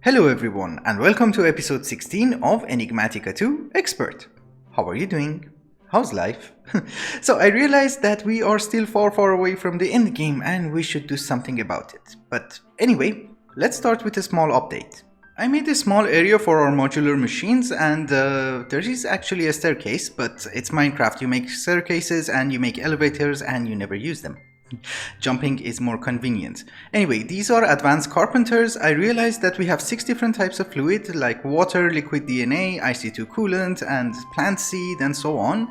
Hello everyone and welcome to episode 16 of Enigmatica 2 Expert. How are you doing? How's life? So I realized that we are still far away from the end game and we should do something about it. But anyway, let's start with a small update. I made a small area for our modular machines and there is actually a staircase, but it's Minecraft. You make staircases and you make elevators and you never use them. Jumping is more convenient. Anyway, these are advanced carpenters. I realized that we have 6 different types of fluid like water, liquid DNA, IC2 coolant, and plant seed, and so on.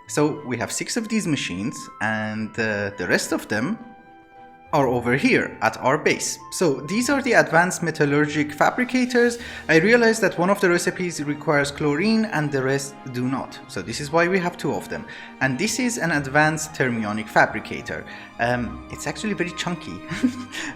So we have 6 of these machines, and the rest of them are over here at our base. So these are the advanced metallurgic fabricators. I realized that one of the recipes requires chlorine and the rest do not. So this is why we have 2 of them. And this is an advanced thermionic fabricator. It's actually very chunky,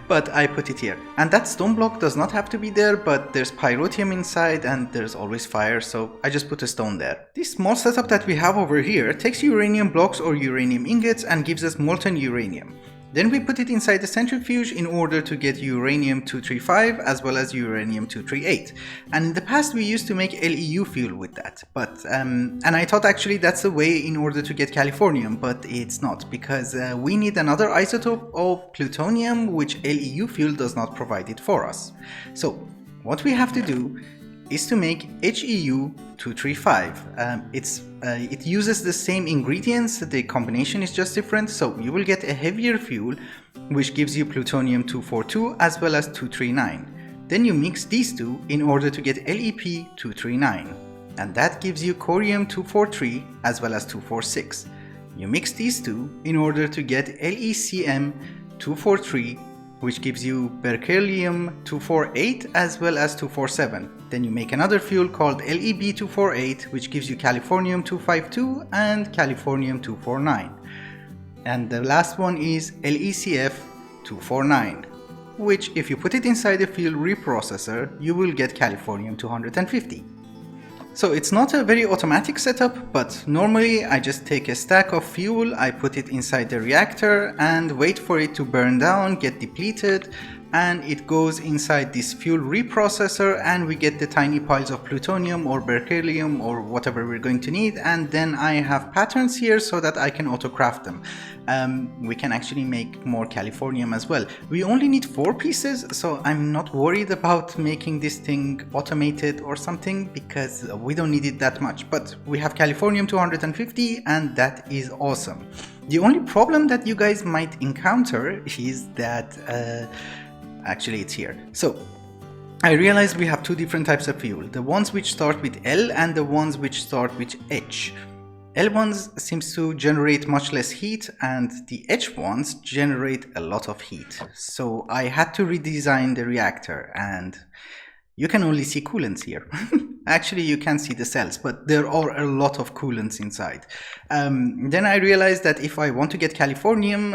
but I put it here. And that stone block does not have to be there, but there's pyrotium inside and there's always fire, so I just put a stone there. This small setup that we have over here takes uranium blocks or uranium ingots and gives us molten uranium. Then we put it inside the centrifuge in order to get uranium-235 as well as uranium-238. And in the past we used to make LEU fuel with that. But and I thought actually that's the way in order to get Californium, but it's not, because we need another isotope of plutonium, which LEU fuel does not provide it for us. So what we have to do is to make HEU-235. It uses the same ingredients, the combination is just different, so you will get a heavier fuel which gives you plutonium-242 as well as 239. Then you mix these two in order to get LEP-239, and that gives you corium-243 as well as 246. You mix these two in order to get LECM-243, which gives you berkelium-248 as well as 247. Then you make another fuel called LEB-248, which gives you californium-252 and californium-249. And the last one is LECF-249, which if you put it inside a fuel reprocessor, you will get californium-250. So it's not a very automatic setup, but normally I just take a stack of fuel, I put it inside the reactor and wait for it to burn down, get depleted, and it goes inside this fuel reprocessor and we get the tiny piles of plutonium or berkelium or whatever we're going to need, and then I have patterns here so that I can auto-craft them. We can actually make more Californium as well. We only need 4 pieces, so I'm not worried about making this thing automated or something because we don't need it that much, but we have Californium-250 and that is awesome. The only problem that you guys might encounter is that actually it's here. So I realized we have 2 different types of fuel, the ones which start with L and the ones which start with H. L ones seems to generate much less heat and the H ones generate a lot of heat. So I had to redesign the reactor and you can only see coolants here. Actually, you can see the cells, but there are a lot of coolants inside. Then I realized that if I want to get Californium,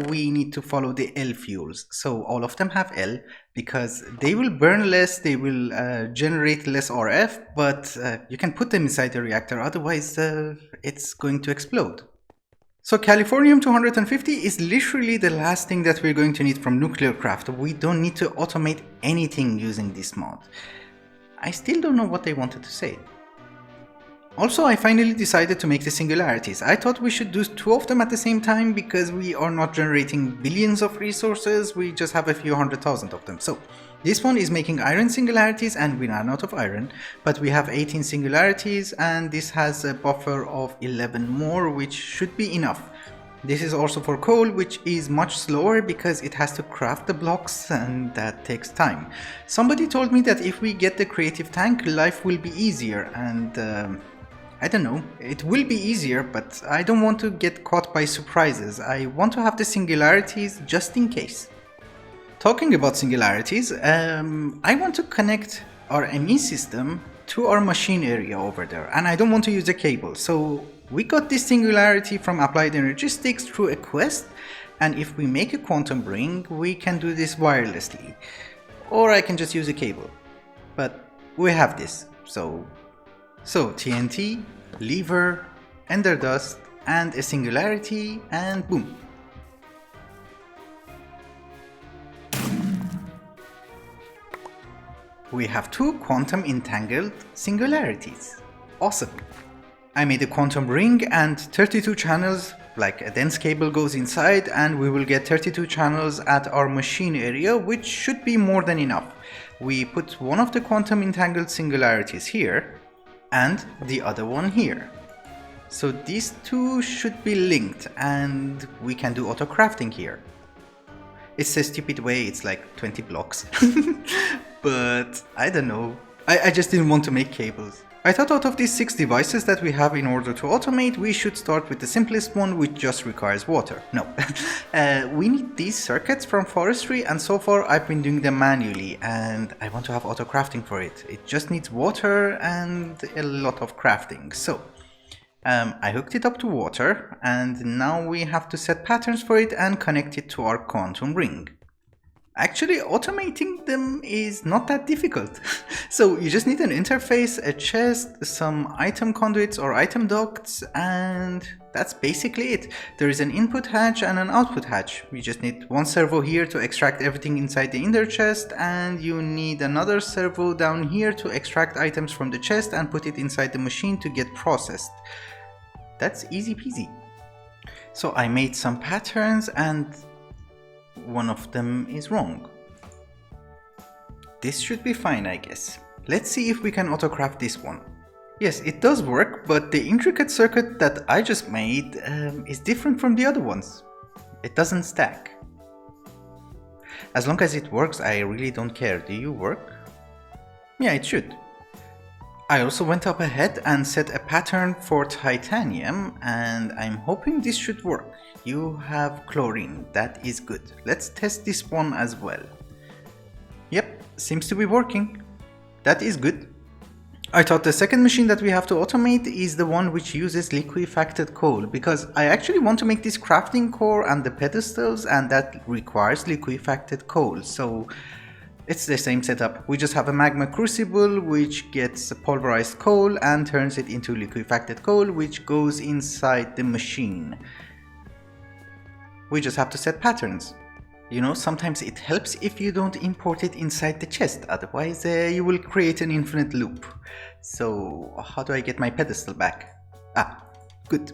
we need to follow the L fuels. So all of them have L because they will burn less, they will generate less RF, but you can put them inside the reactor, otherwise it's going to explode. So Californium-250 is literally the last thing that we're going to need from nuclear craft. We don't need to automate anything using this mod. I still don't know what they wanted to say. Also, I finally decided to make the singularities. I thought we should do 2 of them at the same time because we are not generating billions of resources, we just have a few 100,000 of them. So this one is making iron singularities and we ran out of iron, but we have 18 singularities and this has a buffer of 11 more, which should be enough. This is also for coal, which is much slower because it has to craft the blocks and that takes time. Somebody told me that if we get the creative tank, life will be easier, and I don't know, it will be easier, but I don't want to get caught by surprises. I want to have the singularities just in case. Talking about singularities, I want to connect our ME system to our machine area over there, and I don't want to use a cable. So we got this singularity from Applied Energistics through a quest, and if we make a quantum ring, we can do this wirelessly. Or I can just use a cable. But we have this, so TNT, lever, ender dust, and a singularity, and boom. we have two quantum entangled singularities. Awesome! I made a quantum ring and 32 channels, like a dense cable goes inside, and we will get 32 channels at our machine area, which should be more than enough. We put one of the quantum entangled singularities here and the other one here. So these two should be linked and we can do auto crafting here. It's a stupid way, it's like 20 blocks. But I don't know. I just didn't want to make cables. I thought out of these 6 devices that we have in order to automate, we should start with the simplest one, which just requires water. No. We need these circuits from forestry, and so far I've been doing them manually, and I want to have auto crafting for it. It just needs water and a lot of crafting. So I hooked it up to water, and now we have to set patterns for it and connect it to our quantum ring. Actually, automating them is not that difficult. So you just need an interface, a chest, some item conduits or item ducts, and that's basically it. There is an input hatch and an output hatch. You just need one servo here to extract everything inside the inner chest, and you need another servo down here to extract items from the chest and put it inside the machine to get processed. That's easy peasy. So I made some patterns and one of them is wrong. This should be fine, I guess. Let's see if we can autocraft this one. Yes, it does work, but the intricate circuit that I just made is different from the other ones. It doesn't stack. As long as it works, I really don't care. Do you work? Yeah, it should. I also went up ahead and set a pattern for titanium, and I'm hoping this should work. You have chlorine, that is good. Let's test this one as well. Yep, seems to be working. That is good. I thought the second machine that we have to automate is the one which uses liquefacted coal, because I actually want to make this crafting core and the pedestals, and that requires liquefacted coal. So it's the same setup. We just have a magma crucible which gets pulverized coal and turns it into liquefacted coal, which goes inside the machine. We just have to set patterns. You know, sometimes it helps if you don't import it inside the chest, otherwise you will create an infinite loop. So how do I get my pedestal back? Ah, good.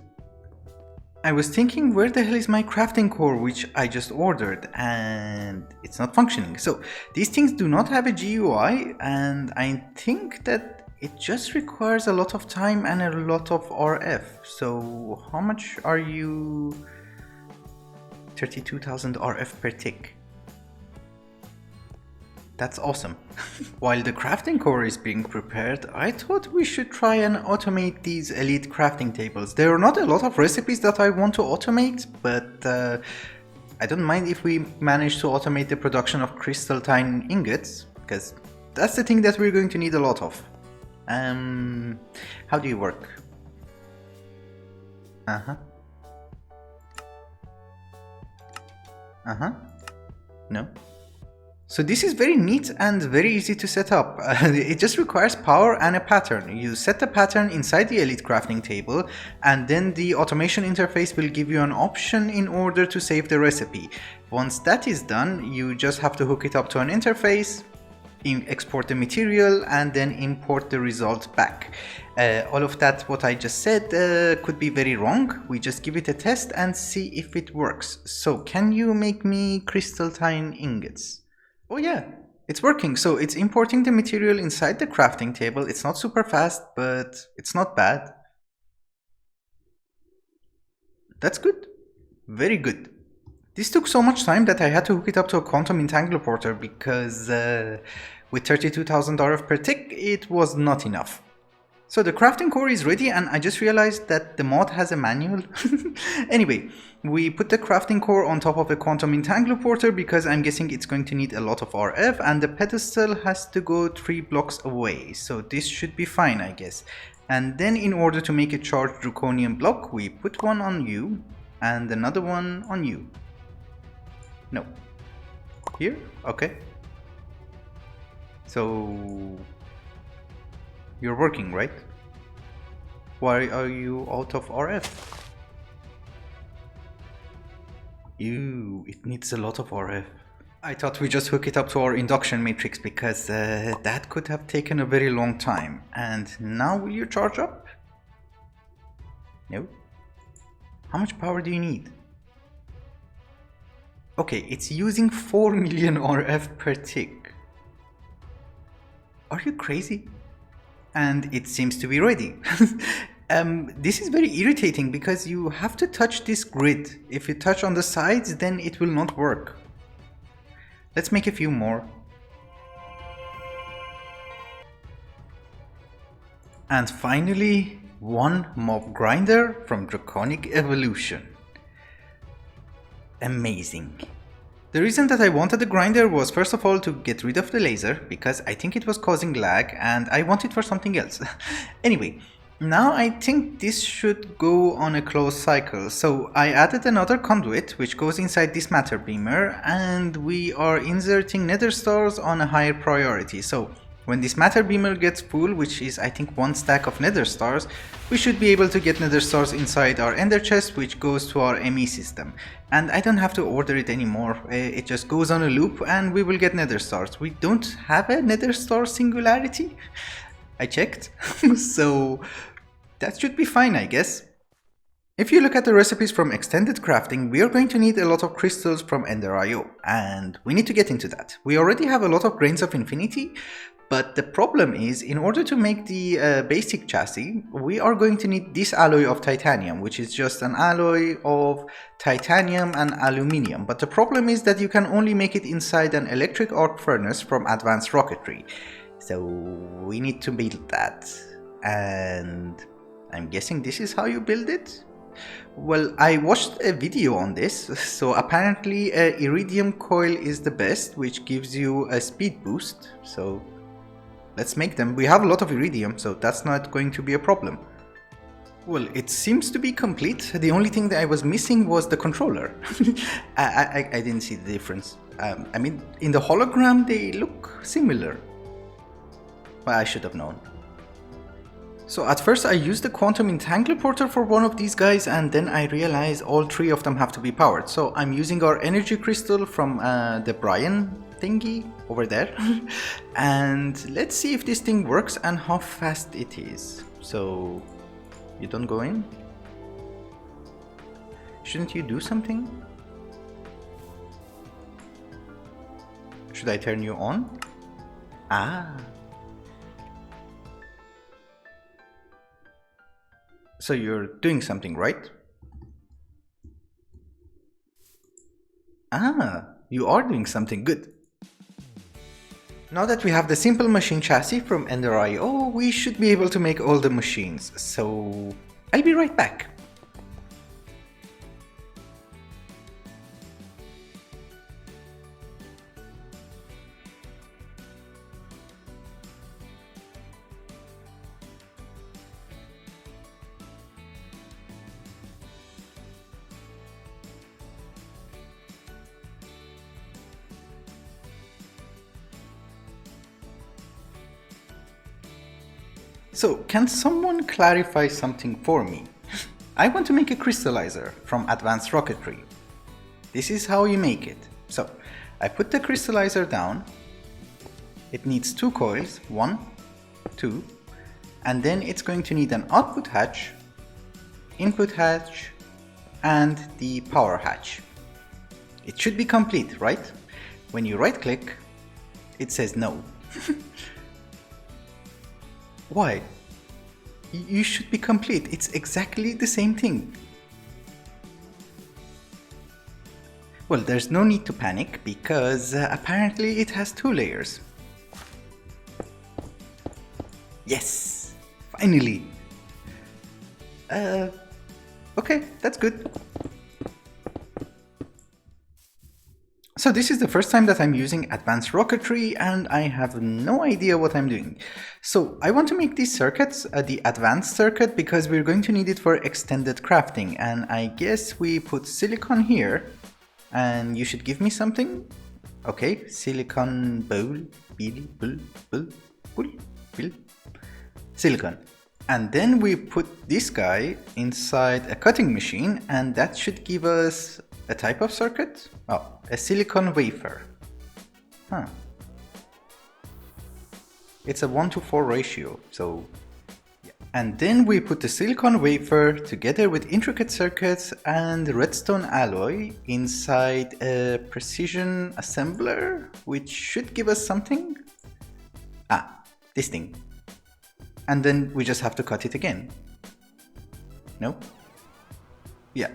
I was thinking, where the hell is my crafting core which I just ordered, and it's not functioning. So these things do not have a GUI, and I think that it just requires a lot of time and a lot of RF. So how much are you? 32,000 RF per tick. That's awesome. While the crafting core is being prepared, I thought we should try and automate these elite crafting tables. There are not a lot of recipes that I want to automate, but I don't mind if we manage to automate the production of crystalline ingots, because that's the thing that we're going to need a lot of. How do you work? No. So this is very neat and very easy to set up. It just requires power and a pattern. You set the pattern inside the Elite crafting table, and then the automation interface will give you an option in order to save the recipe. Once that is done, you just have to hook it up to an interface, export the material, and then import the result back. All of that, what I just said, could be very wrong. We just give it a test and see if it works. So can you make me crystalline ingots? Oh yeah, it's working. So it's importing the material inside the crafting table. It's not super fast, but it's not bad. That's good. Very good. This took so much time that I had to hook it up to a quantum entangloporter because with 32,000 RF per tick, it was not enough. So the crafting core is ready, and I just realized that the mod has a manual. Anyway, we put the crafting core on top of a quantum entangloporter because I'm guessing it's going to need a lot of RF, and the pedestal has to go 3 blocks away. So this should be fine, I guess. And then in order to make a charged draconium block, we put one on you and another one on you. No. Here? Okay. So you're working, right? Why are you out of RF? Ew, it needs a lot of RF. I thought we just hook it up to our induction matrix because that could have taken a very long time. And now will you charge up? No. How much power do you need? Okay, it's using 4 million RF per tick. Are you crazy? And it seems to be ready. This is very irritating because you have to touch this grid. If you touch on the sides, then it will not work. Let's make a few more. And finally, one mob grinder from Draconic Evolution. Amazing. The reason that I wanted the grinder was first of all to get rid of the laser, because I think it was causing lag and I want it for something else. Anyway, now I think this should go on a closed cycle, so I added another conduit which goes inside this matter beamer, and we are inserting nether stars on a higher priority. So when this matter beamer gets full, which is I think 1 stack of nether stars, we should be able to get nether stars inside our ender chest, which goes to our ME system. And I don't have to order it anymore, it just goes on a loop and we will get nether stars. We don't have a nether star singularity, I checked, so that should be fine, I guess. If you look at the recipes from extended crafting, we are going to need a lot of crystals from Ender.io, and we need to get into that. We already have a lot of grains of infinity, but the problem is, in order to make the basic chassis, we are going to need this alloy of titanium, which is just an alloy of titanium and aluminium. But the problem is that you can only make it inside an electric arc furnace from advanced rocketry. So we need to build that, and I'm guessing this is how you build it? Well, I watched a video on this, so apparently a iridium coil is the best, which gives you a speed boost, so let's make them. We have a lot of iridium, so that's not going to be a problem. Well, it seems to be complete. The only thing that I was missing was the controller. I didn't see the difference. I mean, in the hologram they look similar. Well, I should have known. So at first I used the quantum entangler portal for one of these guys, and then I realized all 3 of them have to be powered. So I'm using our energy crystal from the Brian thingy over there. And let's see if this thing works and how fast it is. So you don't go in? Shouldn't you do something? Should I turn you on? Ah. So you're doing something, right? Ah, you are doing something good. Now that we have the simple machine chassis from Ender.io, we should be able to make all the machines. So I'll be right back. So, can someone clarify something for me? I want to make a crystallizer from advanced rocketry. This is how you make it. So, I put the crystallizer down. It needs 2 coils, 1, 2, and then it's going to need an output hatch, input hatch, and the power hatch. It should be complete, right? When you right click, it says no. Why? You should be complete. It's exactly the same thing. Well, there's no need to panic because apparently it has 2 layers. Yes! Finally! Okay, that's good. So this is the first time that I'm using advanced rocketry and I have no idea what I'm doing. So I want to make these circuits the advanced circuit because we're going to need it for extended crafting, and I guess we put silicon here and you should give me something. Okay, silicon bowl, silicon. And then we put this guy inside a cutting machine and that should give us a type of circuit. Oh, a silicon wafer. Huh. It's a 1:4 ratio, so yeah. And then we put the silicon wafer together with intricate circuits and redstone alloy inside a precision assembler, which should give us something. Ah, this thing. And then we just have to cut it again. No? Yeah.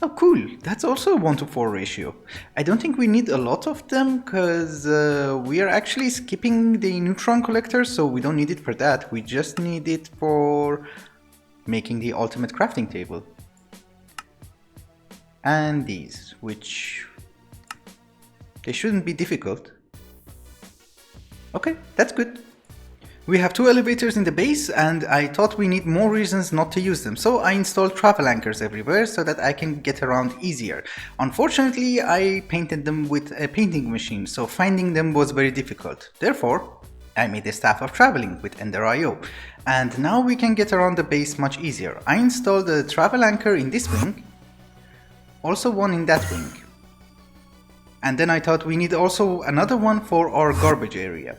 Oh cool, that's also a 1:4 ratio. I don't think we need a lot of them because we are actually skipping the neutron collector, so we don't need it for that. We just need it for making the ultimate crafting table. And these, which they shouldn't be difficult. Okay, that's good. We have 2 elevators in the base and I thought we need more reasons not to use them, so I installed travel anchors everywhere so that I can get around easier. Unfortunately, I painted them with a painting machine, so finding them was very difficult. Therefore, I made a staff of traveling with Ender.io, and now we can get around the base much easier. I installed a travel anchor in this wing, also one in that wing. And then I thought we need also another one for our garbage area.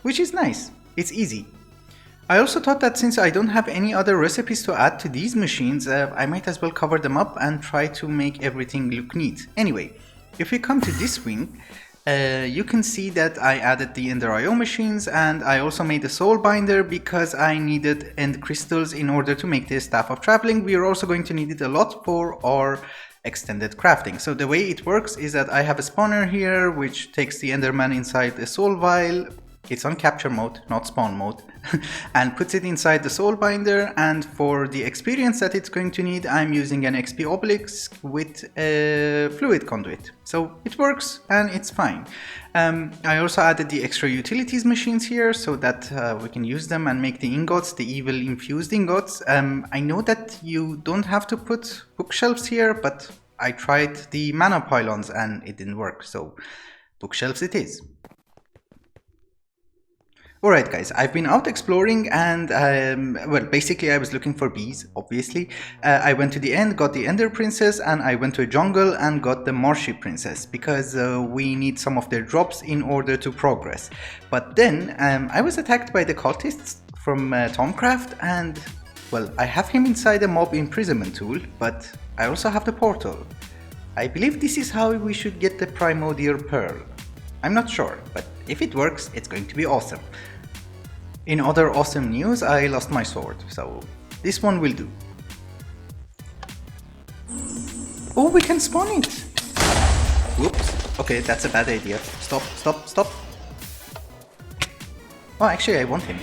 Which is nice, it's easy. I also thought that since I don't have any other recipes to add to these machines, I might as well cover them up and try to make everything look neat. Anyway, if we come to this wing, you can see that I added the Ender.io machines and I also made a soul binder because I needed end crystals in order to make the staff of traveling. We are also going to need it a lot for our extended crafting. So the way it works is that I have a spawner here which takes the Enderman inside a soul vial. It's on capture mode, not spawn mode, and puts it inside the soul binder, and for the experience that it's going to need, I'm using an XP obelisk with a fluid conduit. So it works and it's fine. I also added the extra utilities machines here so that we can use them and make the ingots, the evil infused ingots. I know that you don't have to put bookshelves here, but I tried the mana pylons and it didn't work, so bookshelves it is. Alright guys, I've been out exploring and, well, basically I was looking for bees, obviously. I went to the end, got the Ender Princess, and I went to a jungle and got the Marshy Princess, because we need some of their drops in order to progress. But then, I was attacked by the cultists from Tomcraft, and, well, I have him inside a mob imprisonment tool, but I also have the portal. I believe this is how we should get the Primordial Pearl. I'm not sure, but if it works, it's going to be awesome. In other awesome news, I lost my sword, so this one will do. Oh, we can spawn it! Whoops, okay, that's a bad idea. Stop, stop, stop. Oh, actually, I want him.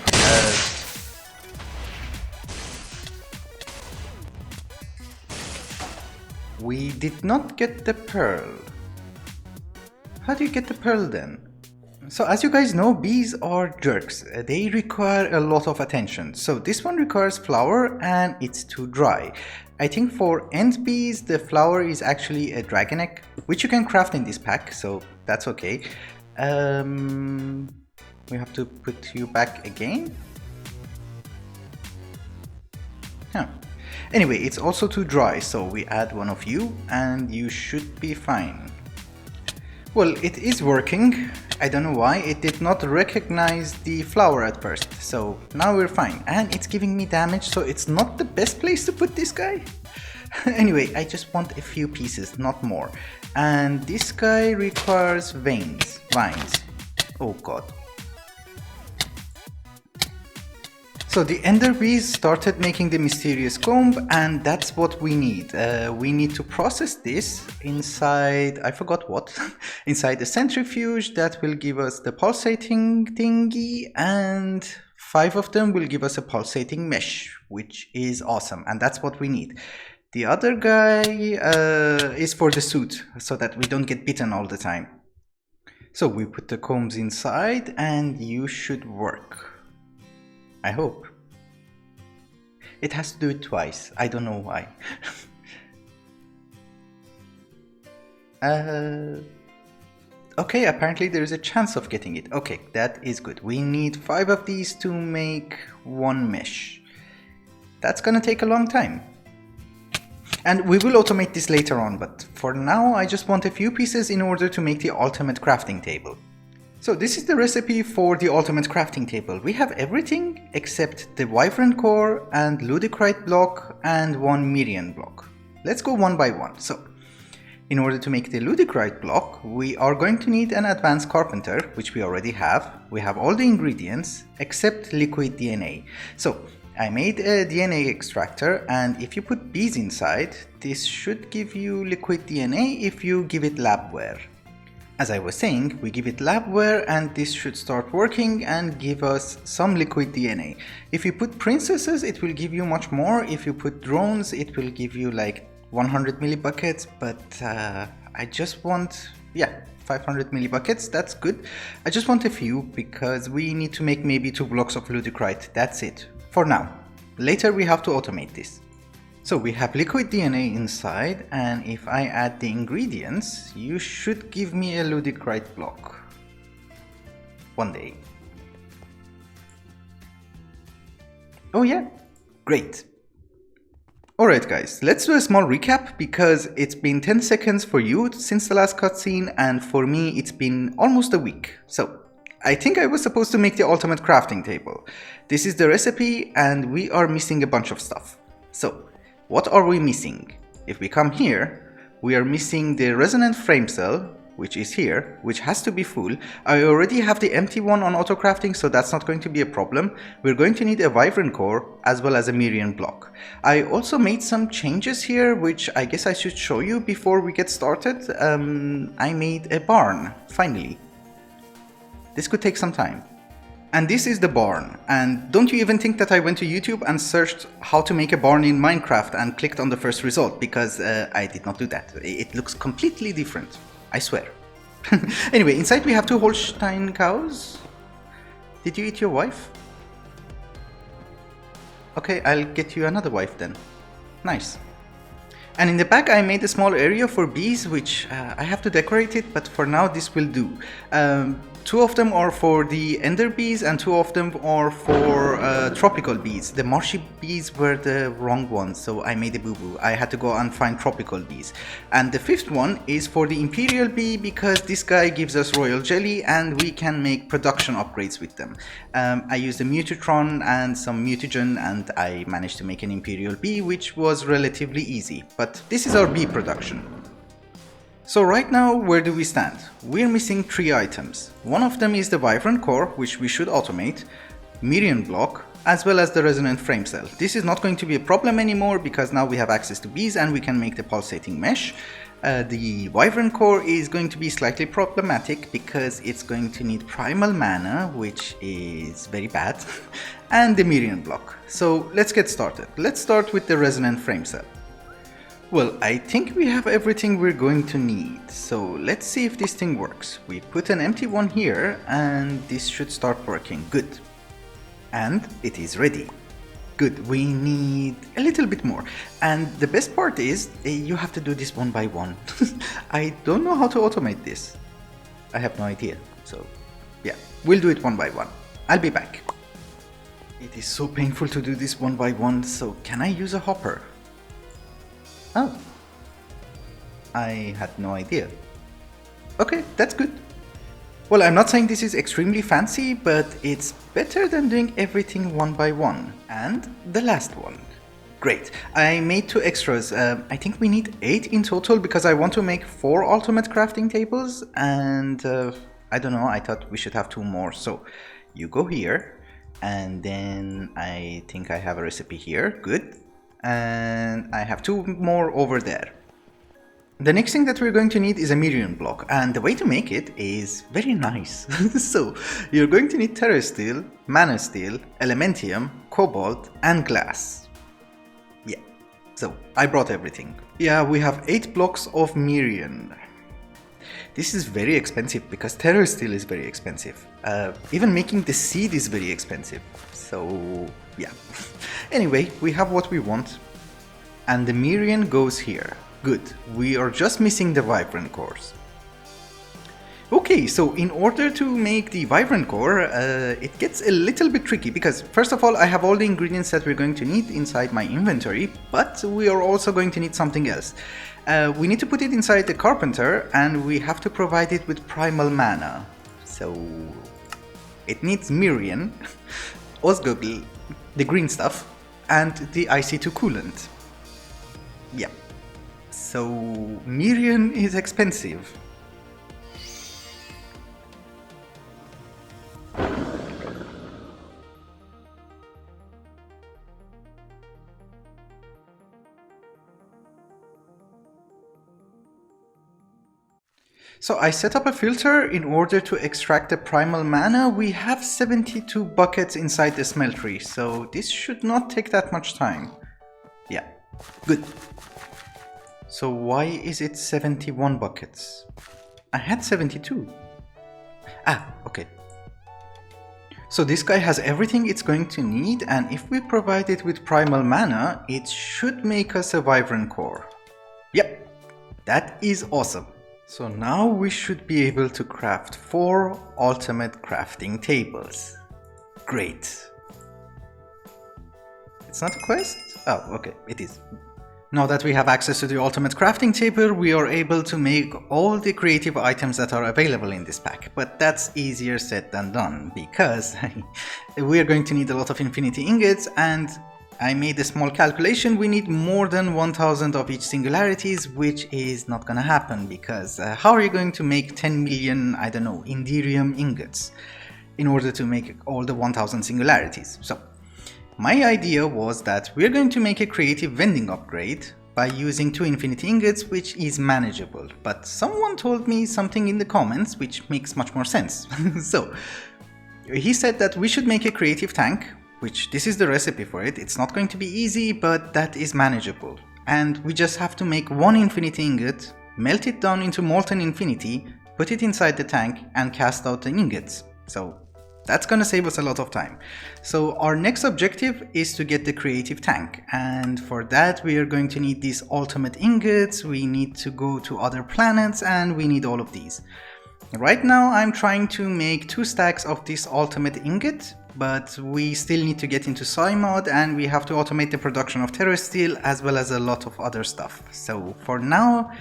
We did not get the pearl. How do you get the pearl then? So as you guys know, bees are jerks. They require a lot of attention. So this one requires flour and it's too dry. I think for end bees, the flour is actually a Draconic, which you can craft in this pack, so that's okay. We have to put you back again. Huh. Anyway, it's also too dry, so we add one of you and you should be fine. Well, it is working. I don't know why, it did not recognize the flower at first, so now we're fine. And it's giving me damage, so it's not the best place to put this guy. Anyway, I just want a few pieces, not more. And this guy requires vines. Oh god. So the ender bees started making the mysterious comb, and that's what we need. We need to process this inside, I forgot what, inside the centrifuge that will give us the pulsating thingy, and 5 of them will give us a pulsating mesh, which is awesome, and that's what we need. The other guy is for the suit, so that we don't get bitten all the time. So we put the combs inside, and you should work. I hope. It has to do it twice. I don't know why. Okay, apparently there is a chance of getting it. Okay, that is good. We need 5 of these to make 1 mesh. That's gonna take a long time. And we will automate this later on, but for now I just want a few pieces in order to make the ultimate crafting table. So this is the recipe for the ultimate crafting table. We have everything except the wyvern core and ludicrite block and one Mirian block. Let's go one by one. So in order to make the ludicrite block, we are going to need an advanced carpenter, which we already have. We have all the ingredients except liquid DNA. So I made a DNA extractor, and if you put bees inside, this should give you liquid DNA if you give it labware. As I was saying, we give it labware and this should start working and give us some liquid DNA. If you put princesses, it will give you much more. If you put drones, it will give you like 100 millibuckets, but I just want, 500 millibuckets, that's good. I just want a few because we need to make maybe 2 blocks of ludicrite, that's it, for now. Later we have to automate this. So we have liquid DNA inside, and if I add the ingredients, you should give me a ludicrite block. One day. Oh yeah, great. Alright guys, let's do a small recap because it's been 10 seconds for you since the last cutscene, and for me it's been almost a week. So I think I was supposed to make the ultimate crafting table. This is the recipe and we are missing a bunch of stuff. So what are we missing? If we come here, we are missing the resonant frame cell, which is here, which has to be full. I already have the empty one on auto crafting, so that's not going to be a problem. We're going to need a wyvern core as well as a Mirian block. I also made some changes here, which I guess I should show you before we get started. I made a barn, finally. This could take some time. And this is the barn, and don't you even think that I went to YouTube and searched how to make a barn in Minecraft and clicked on the first result, because I did not do that. It looks completely different, I swear. Anyway, inside we have 2 Holstein cows. Did you eat your wife? Okay, I'll get you another wife then. Nice. And in the back I made a small area for bees, which I have to decorate it, but for now this will do. 2 of them are for the ender bees and 2 of them are for tropical bees. The marshy bees were the wrong ones, so I made a boo-boo. I had to go and find tropical bees. And the 5th one is for the imperial bee because this guy gives us royal jelly and we can make production upgrades with them. I used a mutatron and some mutagen and I managed to make an imperial bee, which was relatively easy. But this is our bee production. So right now, where do we stand? We're missing 3 items. One of them is the wyvern core, which we should automate, Mirian block, as well as the resonant frame cell. This is not going to be a problem anymore because now we have access to bees and we can make the pulsating mesh. The wyvern core is going to be slightly problematic because it's going to need primal mana, which is very bad, and the Mirian block. So let's get started. Let's start with the resonant frame cell. Well, I think we have everything we're going to need, so let's see if this thing works. We put an empty one here and this should start working. Good. And it is ready. Good. We need a little bit more. And the best part is you have to do this one by one. I don't know how to automate this. I have no idea. So yeah, we'll do it one by one. I'll be back. It is so painful to do this one by one, so can I use a hopper? Oh, I had no idea. Okay, that's good. Well, I'm not saying this is extremely fancy, but it's better than doing everything one by one. And the last one. Great. I made 2 extras. I think we need 8 in total because I want to make 4 ultimate crafting tables. And I don't know, I thought we should have 2 more. So you go here and then I think I have a recipe here. Good. And I have 2 more over there. The next thing that we're going to need is a Mirian block, and the way to make it is very nice. So you're going to need terra steel, mana steel, elementium, cobalt and glass. Yeah, so I brought everything. Yeah, we have 8 blocks of Mirian. This is very expensive because terra steel is very expensive. Even making the seed is very expensive. So yeah. Anyway, we have what we want. And the Mirian goes here. Good. We are just missing the wyvern cores. Okay, so in order to make the vibrant core, it gets a little bit tricky because first of all I have all the ingredients that we're going to need inside my inventory, but we are also going to need something else. We need to put it inside the carpenter and we have to provide it with primal mana. So it needs Mirian, Osgoggle, the green stuff, and the IC2 coolant. Yeah, so Mirian is expensive. So I set up a filter in order to extract the primal mana. We have 72 buckets inside the smeltery, so this should not take that much time. Yeah, good. So why is it 71 buckets? I had 72. Ah, okay. So this guy has everything it's going to need, and if we provide it with primal mana, it should make us a vibrant core. Yep, that is awesome. So now we should be able to craft 4 ultimate crafting tables. Great. It's not a quest? Oh, okay, it is. Now that we have access to the ultimate crafting table, we are able to make all the creative items that are available in this pack. But that's easier said than done, because we are going to need a lot of infinity ingots, and I made a small calculation. We need more than 1000 of each singularities, which is not gonna happen because how are you going to make 10 million, I don't know, Indirium ingots in order to make all the 1000 singularities? So my idea was that we're going to make a creative vending upgrade by using 2 infinity ingots, which is manageable. But someone told me something in the comments which makes much more sense. So he said that we should make a creative tank, which this is the recipe for it. It's not going to be easy, but that is manageable. And we just have to make 1 infinity ingot, melt it down into molten infinity, put it inside the tank and cast out the ingots. So that's gonna save us a lot of time. So our next objective is to get the creative tank, and for that we are going to need these ultimate ingots, we need to go to other planets, and we need all of these. Right now I'm trying to make 2 stacks of this ultimate ingot, but we still need to get into PsyMod and we have to automate the production of Terrasteel as well as a lot of other stuff. So for now,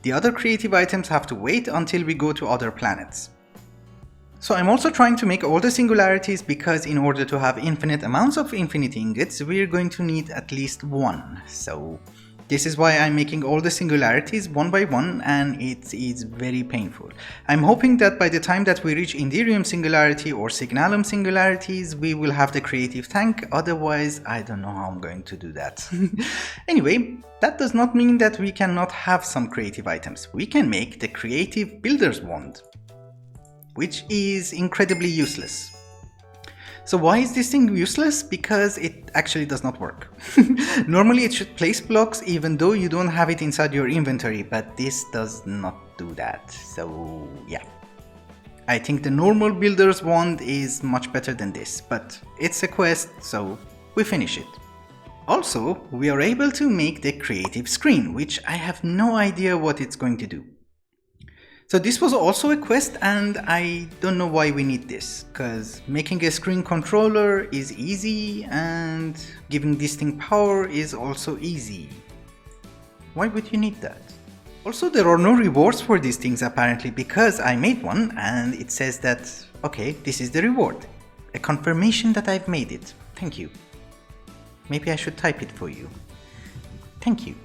the other creative items have to wait until we go to other planets. So I'm also trying to make all the singularities because in order to have infinite amounts of infinity ingots, we're going to need at least 1. So this is why I'm making all the singularities one by one, and it is very painful. I'm hoping that by the time that we reach Indirium singularity or Signalum singularities, we will have the creative tank. Otherwise, I don't know how I'm going to do that. Anyway, that does not mean that we cannot have some creative items. We can make the creative builder's wand, which is incredibly useless. So why is this thing useless? Because it actually does not work. Normally it should place blocks even though you don't have it inside your inventory, but this does not do that. So yeah, I think the normal builder's wand is much better than this, but it's a quest, so we finish it. Also, we are able to make the creative screen, which I have no idea what it's going to do. So this was also a quest, and I don't know why we need this, because making a screen controller is easy and giving this thing power is also easy. Why would you need that? Also, there are no rewards for these things apparently, because I made one and it says that, okay, this is the reward. A confirmation that I've made it. Thank you. Maybe I should type it for you. Thank you.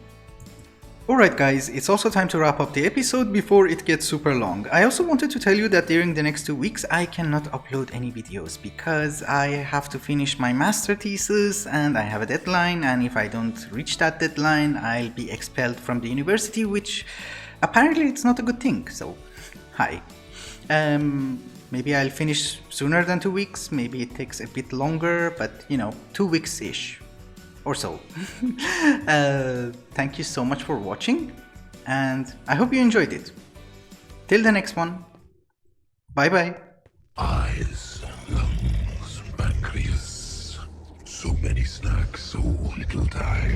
Alright guys, it's also time to wrap up the episode before it gets super long. I also wanted to tell you that during the next 2 weeks I cannot upload any videos because I have to finish my master thesis and I have a deadline, and if I don't reach that deadline I'll be expelled from the university, which apparently it's not a good thing, so hi. Maybe I'll finish sooner than 2 weeks, maybe it takes a bit longer, but you know, 2 weeks-ish. Or so. Thank you so much for watching, and I hope you enjoyed it. Till the next one, bye bye. Eyes, lungs, pancreas, so many snacks, so little time.